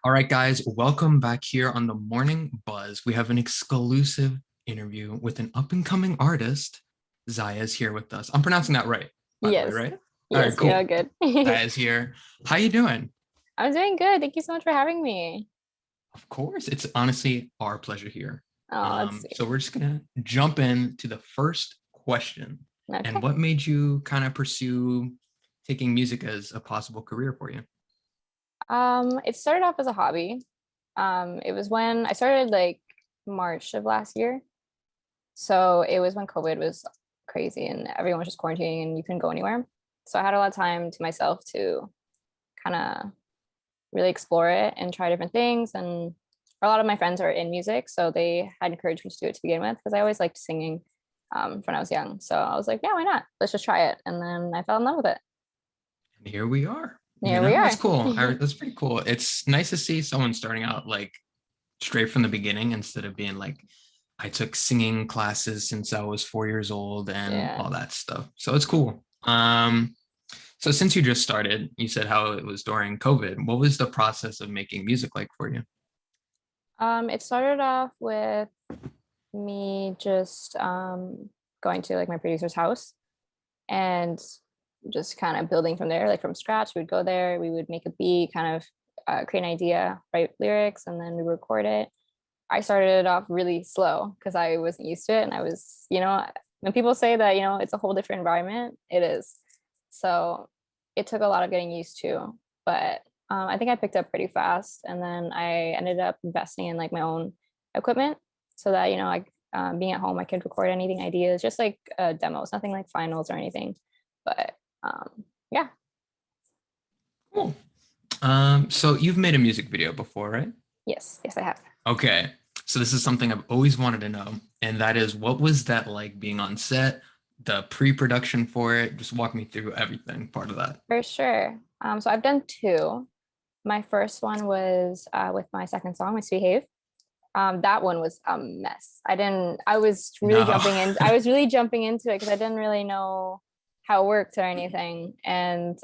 All right, guys, welcome back here on the Morning Buzz. We have an exclusive interview with an up and coming artist. Zaya is here with us. I'm pronouncing that right, by the way, Yes. right? All right, Yes, you're all cool. good. Zaya is here. How you doing? I'm doing good. Thank you so much for having me. Of course, it's honestly our pleasure here. Oh, that's So sweet. we're just gonna jump in to the first question. And Okay. what made you kind of pursue taking music as a possible career for you? It started off as a hobby. It was when I started like March of last year. So it was when COVID was crazy and everyone was just quarantining and you couldn't go anywhere. So I had a lot of time to myself to kind of really explore it and try different things. And a lot of my friends are in music, so they had encouraged me to do it to begin with because I always liked singing when I was young. So I was like, yeah, why not? Let's just try it. And then I fell in love with it. And here we are. You Here we know, that's are. cool. That's pretty cool. It's nice to see someone starting out like straight from the beginning instead of being like, I took singing classes since I was 4 years old and Yeah. all that stuff. So it's cool. So since you just started, you said how it was during COVID. What was the process of making music like for you? It started off with me just going to like my producer's house and just kind of building from there, like from scratch. We would go there, we would make a beat, kind of create an idea, write lyrics, and then we record it. I started it off really slow because I wasn't used to it. And I was, when people say that, it's a whole different environment, it is. So it took a lot of getting used to, but I think I picked up pretty fast. And then I ended up investing in like my own equipment so that, being at home, I could record anything, ideas, just like demos, nothing like finals or anything. But yeah, Cool. So you've made a music video before, right? yes, I have. Okay. So this is something I've always wanted to know, and that is what was that like being on set, the pre-production for it? Just walk me through everything, part of that. For sure. So I've done two. My first one was with my second song, Misbehave. That one was a mess. I was really No. jumping in. I was really jumping into it because I didn't really know how it worked or anything. And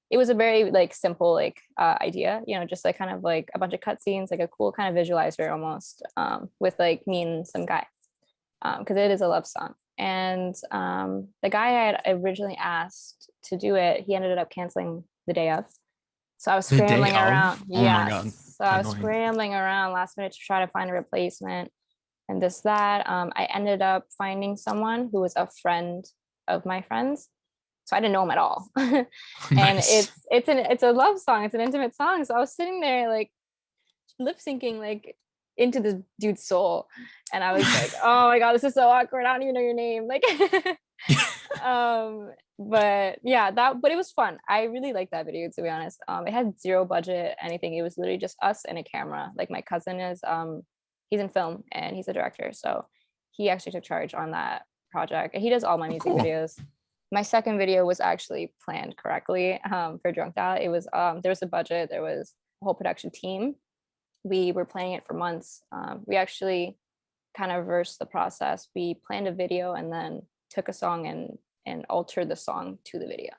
it was a very like simple like idea, just like kind of like a bunch of cutscenes, like a cool kind of visualizer almost, with like me and some guy, because it is a love song. And the guy I had originally asked to do it, he ended up canceling the day of. So I was The day scrambling around. of? Oh my God. Yes. So I was Annoying. scrambling around last minute to try to find a replacement and this, that. I ended up finding someone who was a friend of my friends. So I didn't know him at all. And Nice. it's a love song. It's an intimate song. So I was sitting there like lip syncing like into this dude's soul. And I was like, oh my God, this is so awkward. I don't even know your name. Like but yeah, but it was fun. I really liked that video, to be honest. It had zero budget, anything. It was literally just us and a camera. Like my cousin is he's in film and he's a director, so he actually took charge on that project, and he does all my music Cool. videos. My second video was actually planned correctly for Drunk That. It was there was a budget, there was a whole production team. We were planning it for months. We actually kind of reversed the process. We planned a video and then took a song and altered the song to the video.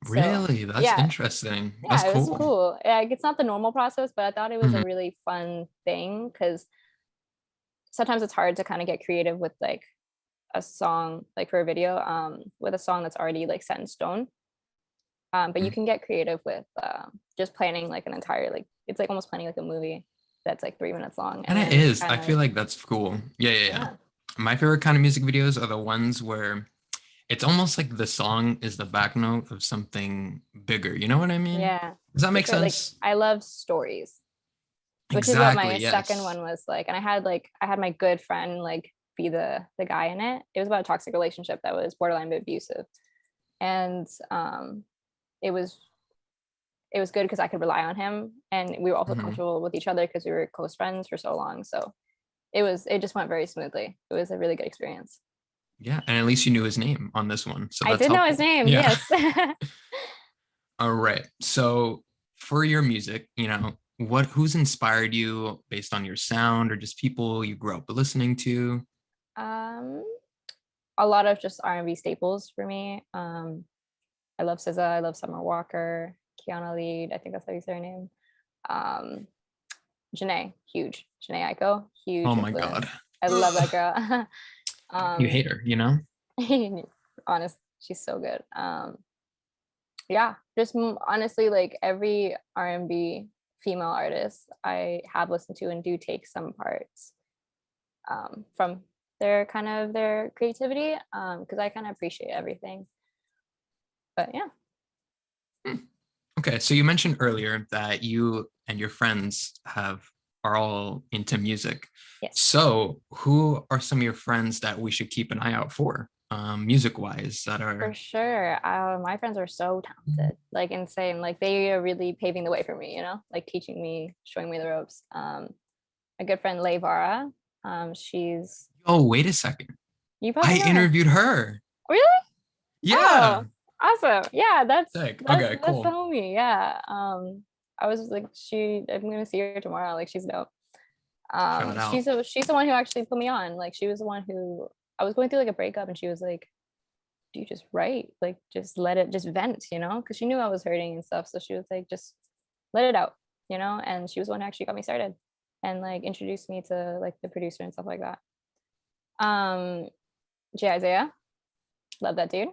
So Really? That's yeah, interesting. That's yeah, it was cool. cool. Like it's not the normal process, but I thought it was a Mhm. really fun thing because sometimes it's hard to kind of get creative with like a song, like for a video, with a song that's already like set in stone. But you can get creative with just planning like an entire, like it's like almost planning like a movie that's like 3 minutes long, and And it then is. I kind feel of, like that's cool. Yeah, yeah, yeah. yeah, My favorite kind of music videos are the ones where it's almost like the song is the back note of something bigger. You know what I mean? yeah, Does that for make sure. Like sense? I love stories, which is what Exactly. my second Yes. one was like. And I had my good friend like be the guy in it. It was about a toxic relationship that was borderline abusive, and it was it was good because I could rely on him, and we were also Mhm. comfortable with each other because we were close friends for so long. So it just went very smoothly. It was a really good experience. Yeah. And at least you knew his name on this one. So I that's did know his helpful. name, Yeah. yes. All right. So for your music, who's inspired you based on your sound or just people you grew up listening to? um a lot of just R&B staples for me. I love SZA, I love Summer Walker, Kiana Lead, I think that's how you say her name. Um, Janae, huge. Janae Aiko, huge Oh my God. influence. I love that girl. You hate her, you know? Honest, she's so good. Yeah, just honestly, like every R&B female artist I have listened to and do take some parts from their creativity, because I kind of appreciate everything. But yeah. Okay, so you mentioned earlier that you and your friends are all into music. Yes. So who are some of your friends that we should keep an eye out for, music wise, that For are? sure. My friends are so talented, like insane. Like they are really paving the way for me, like teaching me, showing me the ropes. A good friend, Vara. She's Oh, wait a second. you I probably know her. interviewed her. Really? Yeah. Oh, awesome. Yeah, that's Sick. that's Okay, that's the cool. homie. Yeah. I was like, I'm gonna see her tomorrow. Like she's dope. Shout out. She's the one who actually put me on. Like she was the one who I was going through like a breakup and she was like, do you just write? Like just let it just vent, Because she knew I was hurting and stuff. So she was like, just let it out, And she was the one who actually got me started and like introduced me to like the producer and stuff like that. Isaiah, love that dude.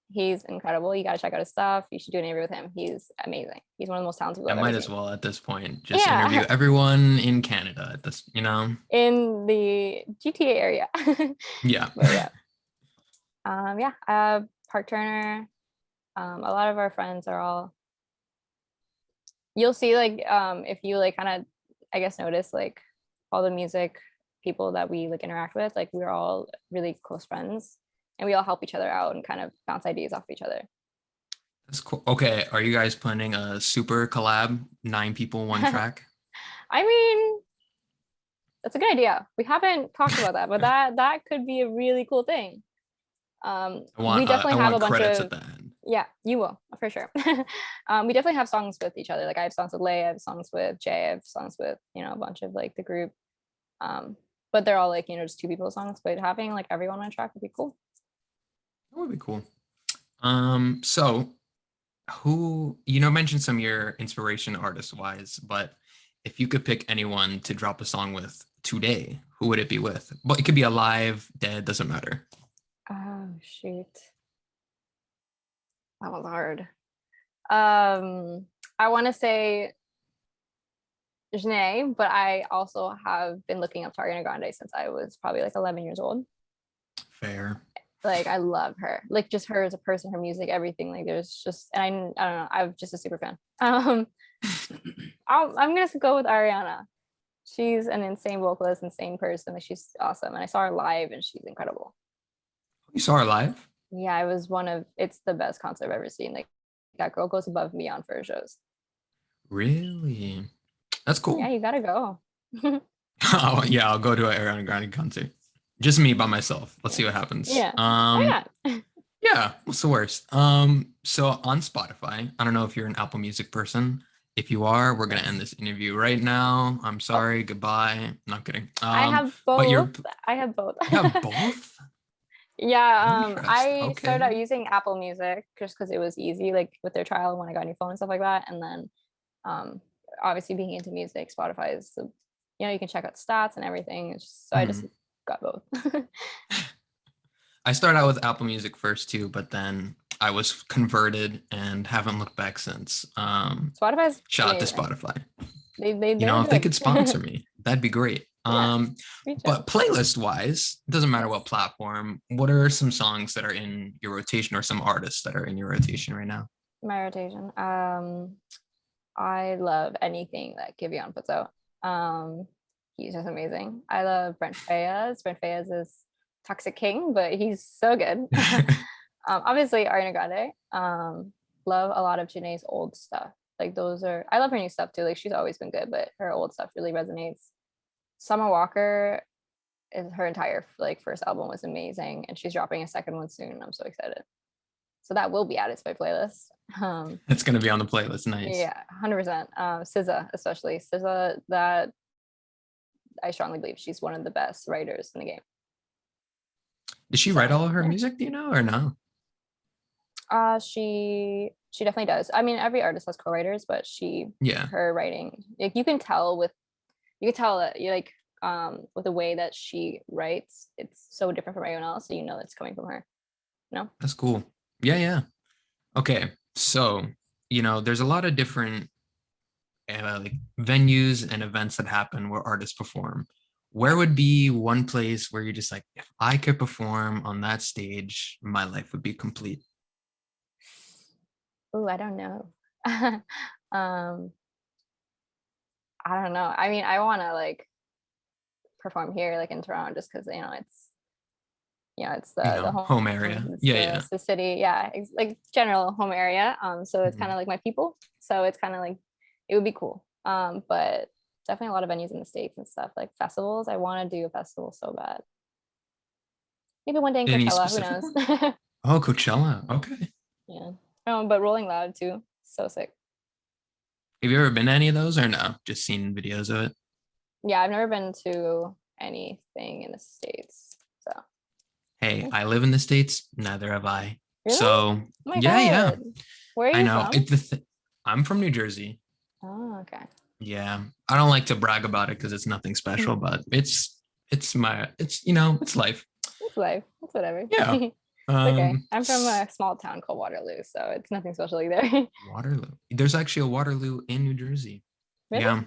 He's incredible. You gotta check out his stuff. You should do an interview with him. He's amazing. He's one of the most talented people I I've ever might as seen. well at this point just interview Yeah, everyone in Canada at this. in the GTA area. Yeah. But yeah, yeah. Park Turner. A lot of our friends are all. You'll see like if you like kind of, I guess, notice like all the music people that we like interact with, like we're all really close friends and we all help each other out and kind of bounce ideas off each other. That's cool. Okay, are you guys planning a super collab, 9 people, one track? I mean, that's a good idea. We haven't talked about that, but that could be a really cool thing. We I definitely have a want bunch credits of at the end. yeah, you will for sure. We definitely have songs with each other. Like I have songs with Lay, I have songs with Jay, I have songs with a bunch of like the group. But they're all like just 2 people songs. But having like everyone on a track would be cool. That would be cool. So who mentioned some of your inspiration artist wise, but if you could pick anyone to drop a song with today, who would it be with? But it could be alive, dead, doesn't matter. Oh shoot, that was hard. I want to say Janae, but I also have been looking up to Ariana Grande since I was probably like 11 years old. Fair. Like I love her, like just her as a person, her music, everything. Like there's just, and I don't know, I'm just a super fan. I'm gonna go with Ariana. She's an insane vocalist, insane person. Like she's awesome, and I saw her live, and she's incredible. You saw her live? Yeah, it was it's the best concert I've ever seen. Like that girl goes above and beyond for her shows. Really? That's cool. Yeah, you gotta go. Oh, yeah, I'll go to an Ariana Grande concert. Just me by myself. Let's see what happens. Yeah. Why not? Yeah, what's the worst? So on Spotify, I don't know if you're an Apple Music person. If you are, we're gonna end this interview right now. I'm sorry, goodbye. Not kidding. I have But both. I have both. you have both? Yeah, Interest. I started Okay. out using Apple Music just because it was easy, like with their trial when I got a new phone and stuff like that. And then, obviously being into music, Spotify is you can check out stats and everything. So I just got both. I started out with Apple Music first too, but then I was converted and haven't looked back since. Spotify's Shout out to amazing. Spotify. They're If they good. could sponsor me, that'd be great. Yeah, But playlist wise, it doesn't matter what platform. What are some songs that are in your rotation or some artists that are in your rotation right now? my rotation. I love anything that Giveon puts out. He's just amazing. I love Brent Fayez. Brent Fayez is Toxic King, but he's so good. Obviously Ariana Grande. Love a lot of Janae's old stuff. Like I love her new stuff too. Like she's always been good, but her old stuff really resonates. Summer Walker is her entire like first album was amazing, and she's dropping a second one soon. I'm so excited. So that will be added to my playlist. It's gonna be on the playlist. Nice. Yeah, 100%. SZA, especially SZA, that I strongly believe she's one of the best writers in the game. Did she write all of her music? Do you know or no? She She definitely does. I mean, every artist has co-writers, but Yeah, her writing, like you can tell that you like with the way that she writes, it's so different from everyone else. So you know it's coming from her. No. that's cool. Yeah, yeah. Okay, so there's a lot of different like venues and events that happen where artists perform. Where would be one place where you're just like, if I could perform on that stage, my life would be complete? Oh, I don't know. um, I don't know. I mean, I want to like perform here, like in Toronto, just because it's the home, Home area. Yeah, yeah. it's the city, yeah, it's like general home area. So it's kind Mhm. of like my people. So it's kind of like it would be cool. But definitely a lot of venues in the States and stuff like festivals. I want to do a festival so bad. Maybe one day in Any Coachella. Who specific knows? one? Oh, Coachella. Okay. Yeah. But Rolling Loud too. So sick. Have you ever been to any of those or no? Just seen videos of it? Yeah, I've never been to anything in the States. So Hey, yeah. I live in the States, neither have I. Really? So, Oh my yeah, yeah. God. Where are I you know. from? I'm from New Jersey. Oh, okay. Yeah. I don't like to brag about it because it's nothing special, but it's life. It's life. It's whatever. Yeah. It's okay. Um I'm from s- a small town called Waterloo, so it's nothing special either. Waterloo. There's actually a Waterloo in New Jersey. Really? Yeah.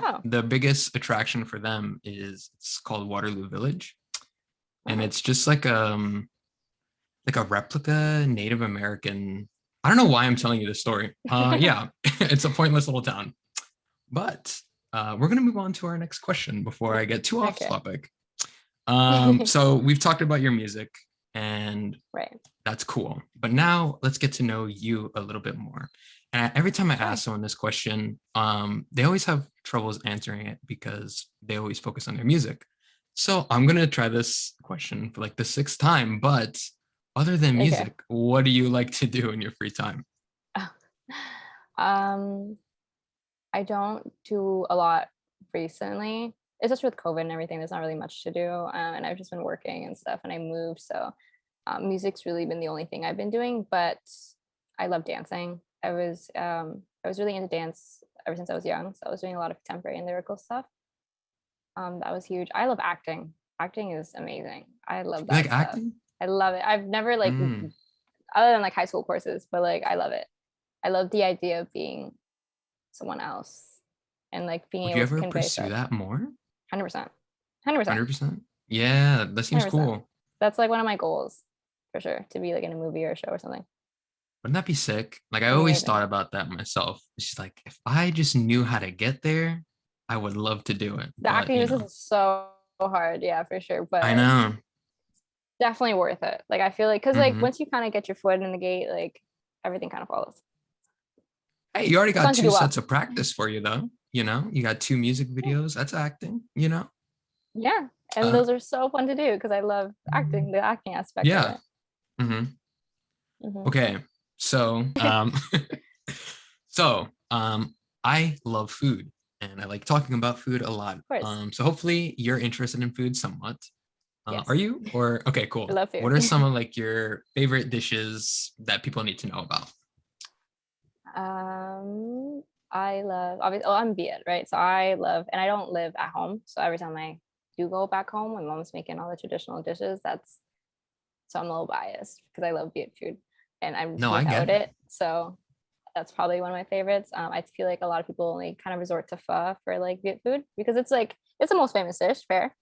Oh, The biggest attraction for them is it's called Waterloo Village, and oh. it's just like a replica Native American. I don't know why I'm telling you this story. Yeah, it's a pointless little town. But we're gonna move on to our next question before I get too off Okay. topic. So we've talked about your music, and Right. that's cool. But now let's get to know you a little bit more. And every time I Sure. ask someone this question, they always have troubles answering it because they always focus on their music. So I'm gonna try this question for like the sixth time. But other than Okay. music, what do you like to do in your free time? Um, I don't do a lot recently. It's just with COVID and everything, there's not really much to do. And I've just been working and stuff, and I moved. So music's really been the only thing I've been doing, but I love dancing. I was really into dance ever since I was young. So I was doing a lot of contemporary and lyrical stuff. That was huge. I love acting. Acting is amazing. I love You like that stuff. acting? I love it. I've never like Mm. other than like high school courses, but like I love it. I love the idea of being someone else and like being Would you able to ever convey pursue stuff. that more? 100%. 100%. 100%? Yeah, that seems 100%. cool. That's like one of my goals for sure, to be like in a movie or a show or something. Wouldn't that be sick? Like I It'd be always amazing. thought about that myself. It's just like if I just knew how to get there, I would love to do it. The But acting business is so hard, yeah, for sure. I But know. definitely worth it. Like I feel like because like Hmm. once you kind of get your foot in the gate, like everything kind of follows. Hey, you already As got long as you two do well. sets of practice for you though. You got two music Yeah. videos. That's acting. Yeah. And Uh, those are so fun to do because I love acting, the acting aspect of yeah. it. Hmm. Hmm. Okay. So, so I love food and I like talking about food a lot. Of course. So hopefully you're interested in food somewhat. Are Yes. you? Or okay, I cool. love What food. are some of like your favorite dishes that people need to know about? um, I love obviously I'm Viet, right? So I love and I don't live at home. So every time I do go back home, my mom's making all the traditional dishes. That's so I'm a little biased because I love Viet food and I'm No, I without get it. it. So that's probably one of my favorites. I feel like a lot of people only kind of resort to pho for like Viet food because it's like it's the most famous dish, fair,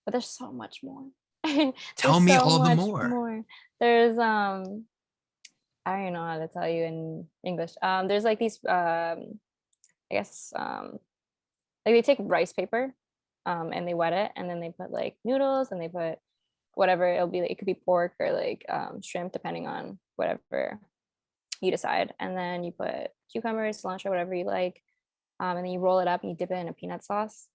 but there's so much more. Tell There's me so all the much more. more. There's I don't even know how to tell you in English. There's like these I guess like they take rice paper and they wet it and then they put like noodles and they put whatever it'll be like, it could be pork or like shrimp depending on whatever you decide, and then you put cucumbers, cilantro, whatever you like, and then you roll it up and you dip it in a peanut sauce.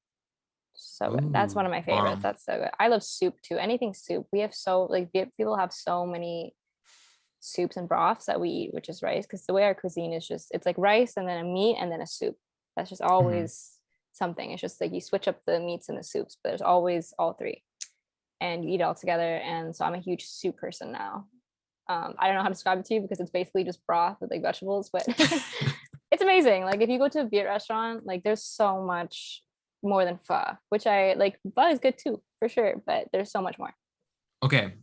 So good. That's one Ooh, of my favorites. bomb. That's so good. I love soup too. Anything soup. We have so like people have so many soups and broths that we eat, which is rice. Because the way our cuisine is just it's like rice and then a meat and then a soup. That's just Mhm. always something. It's just like you switch up the meats and the soups, but there's always all three, and you eat it all together. And so I'm a huge soup person now. I don't know how to describe it to you because it's basically just broth with like vegetables, but it's amazing. Like if you go to a Viet restaurant, like there's so much more than pho, which I like. Pho is good too, for sure, but there's so much more. Okay.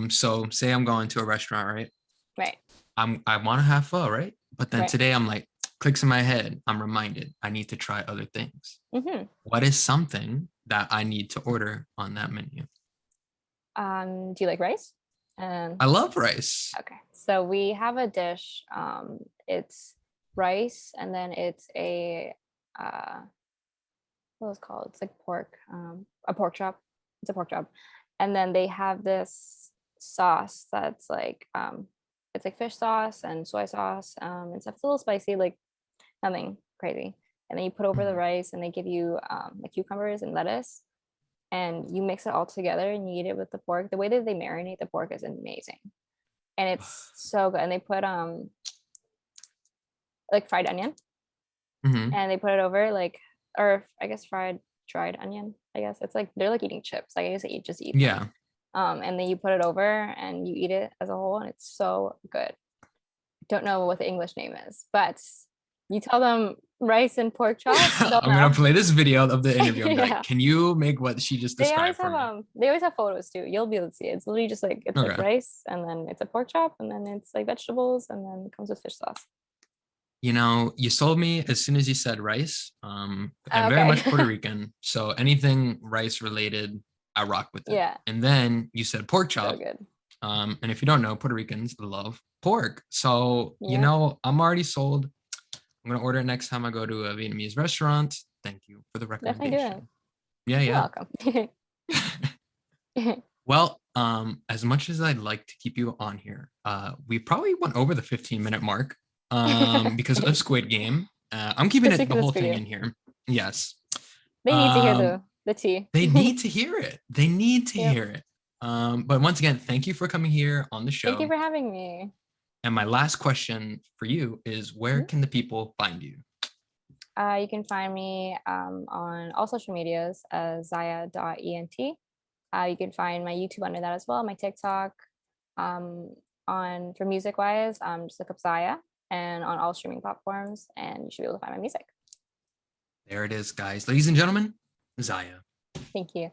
So say I'm going to a restaurant, right? Right, I want to have pho, right? But then right. today I'm like, clicks in my head. I'm reminded I need to try other things. hmm What is something that I need to order on that menu? Do you like rice? I love rice. Okay, so we have a dish. It's rice, and then it's uh, what was it called? It's like pork, a pork chop. It's a pork chop, and then they have this sauce that's like it's like fish sauce and soy sauce and stuff. It's a little spicy, like nothing crazy. And then you put over the Mhm. rice, and they give you like cucumbers and lettuce, and you mix it all together and you eat it with the pork. The way that they marinate the pork is amazing, and it's so good. And they put like fried onion, Mhm. and they put it over like, or I guess fried dried onion. I guess it's like they're like eating chips. Like I guess you just eat them. Yeah. And then you put it over and you eat it as a whole, and it's so good. Don't know what the English name is, but you tell them rice and pork chop, they'll I'm gonna know. play this video of the interview and be like, Yeah. can you make what she just described for me? They always have photos too. You'll be able to see it. It's literally just like it's like Okay. rice, and then it's a pork chop, and then it's like vegetables, and then it comes with fish sauce. You know, you sold me as soon as you said rice. I'm very Okay. much Puerto Rican, so anything rice related, I rock with it. Yeah, And then you said pork so chop. good. And if you don't know, Puerto Ricans love pork. So, you Yeah, know, I'm already sold. I'm gonna order it next time I go to a Vietnamese restaurant. Thank you for the definitely do it. recommendation. Yeah, You're yeah. welcome. Well, as much as I'd like to keep you on here, we probably went over the 15-minute mark because of Squid Game. I'm keeping it Especially the because whole it's thing video. in here. Yes. They need to hear Um, the tea. they need to hear it. They need to Yep. hear it. But once again, thank you for coming here on the Thank you show. for having me. And my last question for you is where Mhm. can the people find you? You can find me on all social medias as ZIYA.ent. You can find my YouTube under that as well, my TikTok. Um, on for music wise, just look up ZIYA and on all streaming platforms, and you should be able to find my music. There it is, guys. Ladies and gentlemen, Zaya. Thank you.